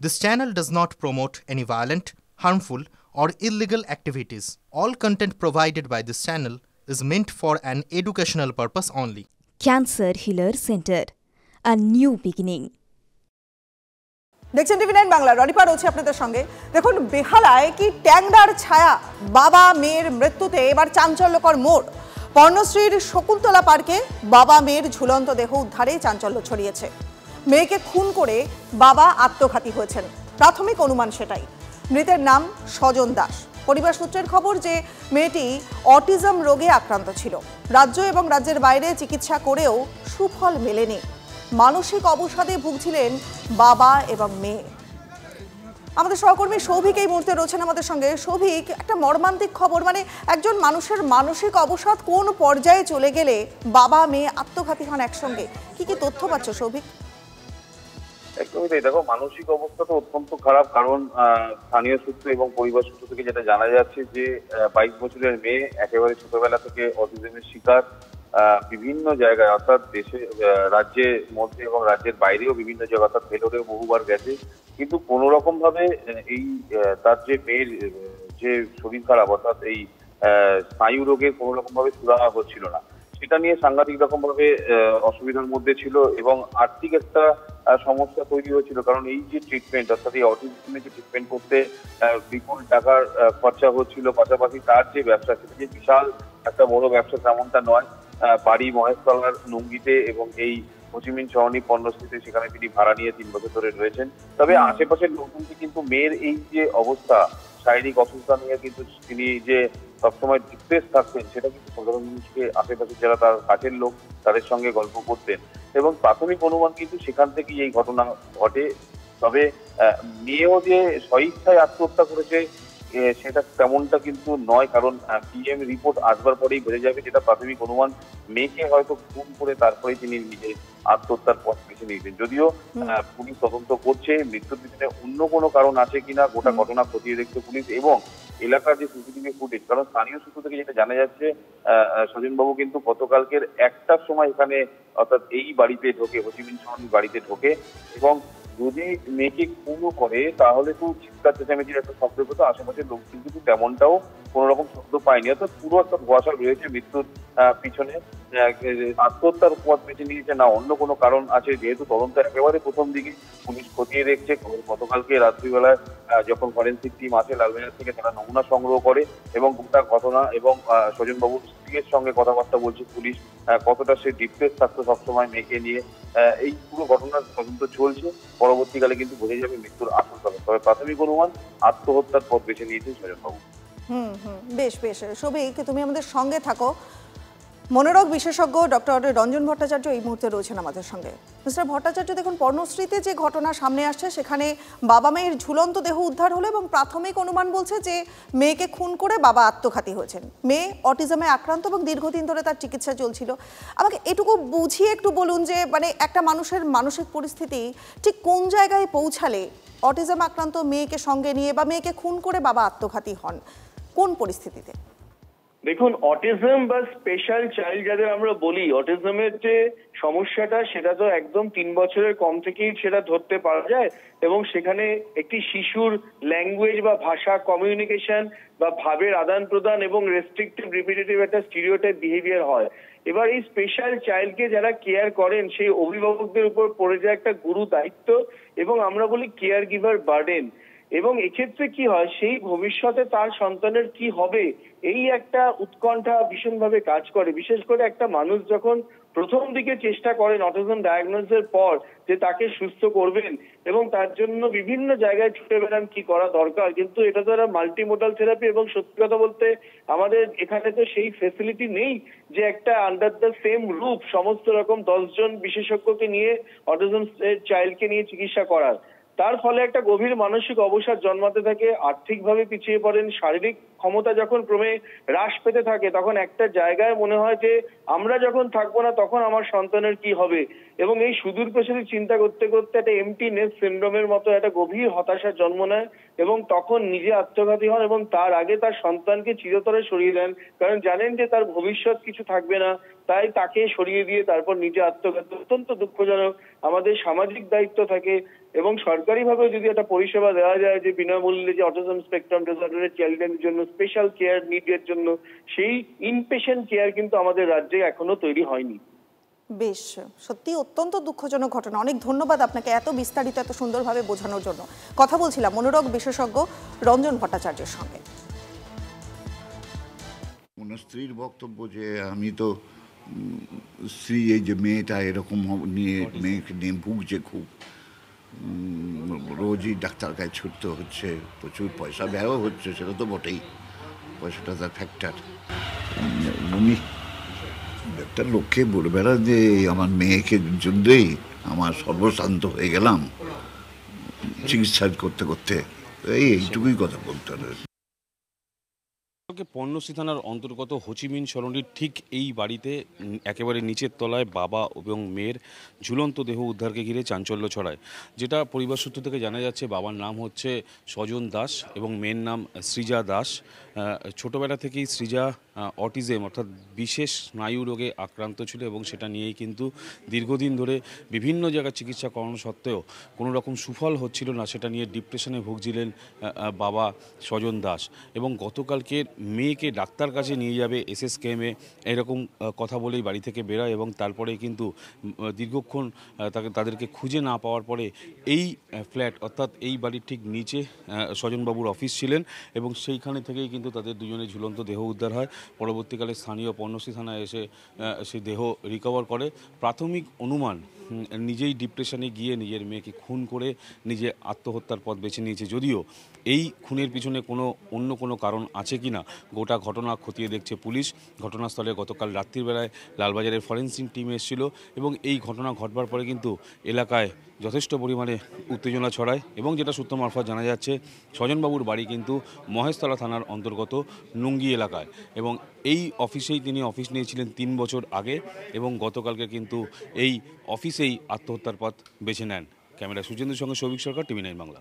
This channel does not promote any violent, harmful, or illegal activities. All content provided by this channel is meant for an educational purpose only. Cancer Healer Center, a new beginning. দেখছেন TV 9 Bangla, রনিপা রয়েছে আপনাদের সঙ্গে। দেখুন, বেহালায় কি ট্যাংরার ছায়া, বাবা মেয়ের মৃত্যুতে এবার চাঞ্চল্যকর মোড়। পর্ণশ্রীর শকুন্তলা পার্কে বাবা মেয়ের ঝুলন্ত দেহ উদ্ধারে চাঞ্চল্য ছড়িয়েছে। মেয়েকে খুন করে বাবা আত্মঘাতী হয়েছেন, প্রাথমিক অনুমান সেটাই। মৃতের নাম স্বজন দাস। পরিবার সূত্রের খবর যে মেয়েটি অটিজম রোগে আক্রান্ত ছিল। রাজ্য এবং রাজ্যের বাইরে চিকিৎসা করেও সুফল মেলেনি। মানসিক অবসাদে ভুগছিলেন বাবা এবং মেয়ে। আমাদের সহকর্মী সৌভিক এই মুহূর্তে রয়েছেন আমাদের সঙ্গে। সৌভিক, একটা মর্মান্তিক খবর, মানে একজন মানুষের মানসিক অবসাদ কোন পর্যায়ে চলে গেলে বাবা মেয়ে আত্মঘাতী হন একসঙ্গে, কি কি তথ্য পাচ্ছ সৌভিক? একদমই তাই। দেখো, মানসিক অবস্থা তো অত্যন্ত খারাপ, কারণ স্থানীয় সূত্র এবং পরিবার সূত্র থেকে যেটা জানা যাচ্ছে যে 22 বছরের মেয়ে একেবারে ছোটবেলা থেকে অটিজমের শিকার। বিভিন্ন জায়গায় অর্থাৎ দেশে, রাজ্যের মধ্যে এবং রাজ্যের বাইরেও বিভিন্ন জায়গায় অর্থাৎ ভেতরেও বহুবার গেছে, কিন্তু কোনো রকম ভাবে এই তার যে মেয়ের যে শরীর খারাপ অর্থাৎ এই স্নায়ু রোগের কোনো রকম ভাবে সুরাহা হচ্ছিল না। সেটা নিয়ে সাংঘাতিক রকম ভাবে অসুবিধার মধ্যে ছিল এবং আর্থিক একটা সমস্যা তৈরি হয়েছিল, কারণ এই যে ট্রিটমেন্ট অর্থাৎ এই অটিজমের যে ট্রিটমেন্ট করতে বিপুল টাকার খরচা হচ্ছিল, পাশাপাশি তার যে ব্যবসা সেটা যে বিশাল একটা বড় ব্যবসা তেমনটা নয়। বাড়ি মহেশতলার নুঙ্গিতে এবং এই হোচিমিন সরণি পণ্যশ্রীতে, সেখানে তিনি ভাড়া নিয়ে 3 বছর ধরে রয়েছেন। তবে আশেপাশের লোকজনকে কিন্তু মেয়ের এই যে অবস্থা, শারীরিক অসুস্থতা নিয়ে কিন্তু তিনি যে সবসময় ডিপ্রেস থাকতেন, সেটা কিন্তু সাধারণ মানুষকে, আশেপাশে যারা তার কাছের লোক তাদের সঙ্গে গল্প করতেন এবং প্রাথমিক অনুমান কিন্তু সেখান থেকেই এই ঘটনা ঘটে। তবে মেয়েও যে স্বইচ্ছায় আত্মহত্যা করেছে সেটা তেমনটা কিন্তু নয়, কারণ পিএম রিপোর্ট আসবার পরেই বোঝা যাবে। যেটা প্রাথমিক অনুমান, মেয়েকে হয়তো খুন করে তারপরে তিনি নিজে আত্মহত্যার পথ বেছে নিয়েছেন। যদিও পুলিশ তদন্ত করছে মৃত্যুর পিছনে অন্য কোনো কারণ আছে কিনা, গোটা ঘটনা খতিয়ে দেখছে পুলিশ এবং এলাকার যে সিসিটিভি ফুটেজ। কারণ স্থানীয় সূত্র থেকে যেটা জানা যাচ্ছে, স্বজনবাবু কিন্তু গতকালকের 1টার সময় এখানে অর্থাৎ এই বাড়িতে ঢোকে, হোচিমিন সরণির বাড়িতে ঢোকে এবং যদি মেয়েকে খুনও করে তাহলে তো চিৎকার চেঁচামেচির একটা শব্দ পেতো। আশেপাশের লোকজন কিন্তু তেমনটাও কোন রকম শব্দ পায়নি, অর্থাৎ পুরো একটা ধোঁয়াশা রয়েছে মৃত্যুর পিছনে। আত্মহত্যার পথ বেছে নিয়েছে না অন্য কোনো কারণ আছে, যেহেতু তদন্ত একেবারে প্রথম দিকে পুলিশ খতিয়ে দেখছে। গতকালকে রাত্রিবেলায় যখন ফরেন্সিক টিম আসে লালবাজার থেকে, তারা নমুনা সংগ্রহ করে এবং গোটা ঘটনা এবং স্বজনবাবুর স্ত্রীর সঙ্গে কথাবার্তা বলছে পুলিশ, কতটা সে ডিপ্রেস থাকতো সবসময় মেয়েকে নিয়ে। এই পুরো ঘটনার তদন্ত চলছে, পরবর্তীকালে কিন্তু বোঝা যাবে মৃত্যুর আসল কারণ। তবে প্রাথমিক অনুমান আত্মহত্যার পথ বেছে নিয়েছেন স্বজনবাবু। বেশ বেশ সৌভিক, তুমি আমাদের সঙ্গে থাকো। মনোরোগ বিশেষজ্ঞ ডক্টর রঞ্জন ভট্টাচার্য এই মুহূর্তে রয়েছেন আমাদের সঙ্গে। মিস্টার ভট্টাচার্য, দেখুন, পর্ণশ্রীতে যে ঘটনা সামনে আসছে সেখানে বাবা মেয়ের ঝুলন্ত দেহ উদ্ধার হলো এবং প্রাথমিক অনুমান বলছে যে মেয়েকে খুন করে বাবা আত্মঘাতী হয়েছেন। মেয়ে অটিজমে আক্রান্ত এবং দীর্ঘদিন ধরে তার চিকিৎসা চলছিল। আমাকে এটুকু বুঝিয়ে একটু বলুন যে মানে একটা মানুষের মানসিক পরিস্থিতি ঠিক কোন জায়গায় পৌঁছালে অটিজম আক্রান্ত মেয়েকে সঙ্গে নিয়ে বা মেয়েকে খুন করে বাবা আত্মঘাতী হন, কোন পরিস্থিতিতে? দেখুন, অটিজম বা স্পেশাল চাইল্ড যাদের আমরা বলি, অটিজমের যে সমস্যাটা সেটা তো একদম 3 বছরের কম থেকেই সেটা ধরতে পারা যায় এবং সেখানে একটি শিশুর ল্যাঙ্গুয়েজ বা ভাষা, কমিউনিকেশন বা ভাবের আদান প্রদান এবং রেস্ট্রিকটিভ রিপিটেটিভ একটা স্টিরিওটাইপ বিহেভিয়ার হয়। এবার এই স্পেশাল চাইল্ডকে যারা কেয়ার করেন সেই অভিভাবকদের উপর পড়ে যায় একটা গুরু দায়িত্ব এবং আমরা বলি কেয়ার গিভার বার্ডেন। এবং এক্ষেত্রে কি হয়, সেই ভবিষ্যতে তার সন্তানের কি হবে এই একটা উৎকণ্ঠা ভীষণভাবে কাজ করে। বিশেষ করে একটা মানুষ যখন প্রথম দিকে চেষ্টা করেন অটিজম ডায়াগনোসিসের পর যে তাকে সুস্থ করবেন এবং তার জন্য বিভিন্ন জায়গায় ছুটে বেড়ান কি করা দরকার, কিন্তু এটা তো একটা মাল্টিমোডাল থেরাপি এবং সত্যি কথা বলতে আমাদের এখানে তো সেই ফেসিলিটি নেই যে একটা আন্ডার দ্য সেম রুফ সমস্ত রকম 10 জন বিশেষজ্ঞকে নিয়ে অটিজম চাইল্ডকে নিয়ে চিকিৎসা করার। তার ফলে একটা গভীর মানসিক অবসাদ জন্মাতে থাকে, আর্থিকভাবে পিছিয়ে পড়েন, শারীরিক ক্ষমতা যখন ক্রমে হ্রাস পেতে থাকে তখন একটা জায়গায় মনে হয় যে আমরা যখন থাকবো না তখন আমার সন্তানের কি হবে এবং এই সুদূর পেছনে চিন্তা করতে করতে একটা এমটিনেস সিনড্রোমের মতো একটা গভীর হতাশার জন্ম নেয় এবং তখন নিজে আত্মঘাতী হন এবং তার আগে তার সন্তানকে চিরতরে সরিয়ে দেন, কারণ জানেন যে তার ভবিষ্যৎ কিছু থাকবে না, তাই তাকে সরিয়ে দিয়ে তারপর নিজে আত্মঘাত, অত্যন্ত দুঃখজনক। আমাদের সামাজিক দায়িত্ব থাকে এবং সরকারিভাবে যদি একটা পরিষেবা দেওয়া যায় যে বিনামূল্যে যে অটিজম স্পেকট্রাম ডিসঅর্ডারের চাইল্ডদের জন্য স্পেশাল কেয়ার নিডের জন্য, সেই ইনপেশেন্ট কেয়ার কিন্তু আমাদের রাজ্যে এখনো তৈরি হয়নি। বেশ, সত্যি অত্যন্ত দুঃখজনক ঘটনা। অনেক ধন্যবাদ আপনাকে এত বিস্তারিত এত সুন্দরভাবে বোঝানোর জন্য। কথা বলছিলাম মনোরোগ বিশেষজ্ঞ রঞ্জন ভট্টাচার্যের সঙ্গে। ওনার স্ত্রীর বক্তব্য যে আমি তো স্ত্রী এই যে মেয়েটা এরকম নিয়ে মেয়েকে নিয়ে ভুগছে, খুব রোজই ডাক্তার কাছে ছুটতে হচ্ছে, প্রচুর পয়সা ব্যয়ও হচ্ছে, সেটা তো বটেই, পয়সাটা তার ফ্যাক্টর। উনি একটা লোককে বলে বেড়া যে আমার মেয়েকে জন্যই আমার সর্বশান্ত হয়ে গেলাম চিকিৎসা করতে করতে, এইটুকুই কথা বলতে হবে। পর্ণশ্রী থানার অন্তর্গত হোচিমিন সরণির ঠিক এই বাড়িতে একেবারে নিচের তলায় বাবা এবং মেয়ের ঝুলন্ত দেহ উদ্ধারকে ঘিরে চাঞ্চল্য ছড়ায়। যেটা পরিবার সূত্র থেকে জানা যাচ্ছে, বাবার নাম হচ্ছে স্বজন দাস এবং মেয়ের নাম সৃজা দাস। ছোটবেলা থেকেই সৃজা অটিজম অর্থাৎ বিশেষ স্নায়ু রোগে আক্রান্ত ছিল এবং সেটা নিয়েই কিন্তু দীর্ঘদিন ধরে বিভিন্ন জায়গায় চিকিৎসা করানো সত্ত্বেও কোনো রকম সুফল হচ্ছিল না, সেটা নিয়ে ডিপ্রেশনে ভুগছিলেন বাবা স্বজন দাস। এবং গতকালকে মেয়েকে ডাক্তার কাছে নিয়ে যাবে SSKM-এ এরকম কথা বলেই বাড়ি থেকে বেরোয় এবং তারপরে কিন্তু দীর্ঘক্ষণ তাদেরকে খুঁজে না পাওয়ার পরে এই ফ্ল্যাট অর্থাৎ এই বাড়ির ঠিক নিচে স্বজনবাবুর অফিস ছিলেন এবং সেইখানে থেকেই কিন্তু তাদের দুজনের ঝুলন্ত দেহ উদ্ধার হয়। পরবর্তীকালে স্থানীয় পর্ণশ্রী থানায় এসে সেই দেহ রিকভার করে। প্রাথমিক অনুমান নিজেই ডিপ্রেশনে গিয়ে নিজের মেয়েকে খুন করে নিজে আত্মহত্যার পথ বেছে নিয়েছে, যদিও এই খুনের পিছনে অন্য কোনো কারণ আছে কিনা গোটা ঘটনা খতিয়ে দেখছে পুলিশ। ঘটনাস্থলে গতকাল রাত্রিবেলায় লালবাজারের ফরেন্সিক টিম এসেছিল এবং এই ঘটনা ঘটবার পরে কিন্তু এলাকায় যথেষ্ট পরিমাণে উত্তেজনা ছড়ায় এবং যেটা সূত্র মারফত জানা যাচ্ছে, স্বজনবাবুর বাড়ি কিন্তু মহেশতলা থানার অন্তর্গত নুঙ্গি এলাকায় এবং এই অফিসেই তিনি অফিস নিয়েছিলেন 3 বছর আগে এবং গতকালকে কিন্তু এই অফিসেই আত্মহত্যার পথ বেছে নেন। ক্যামেরা সুজেন্দ্রের সঙ্গে সৌভিক সরকার, TV9 বাংলা।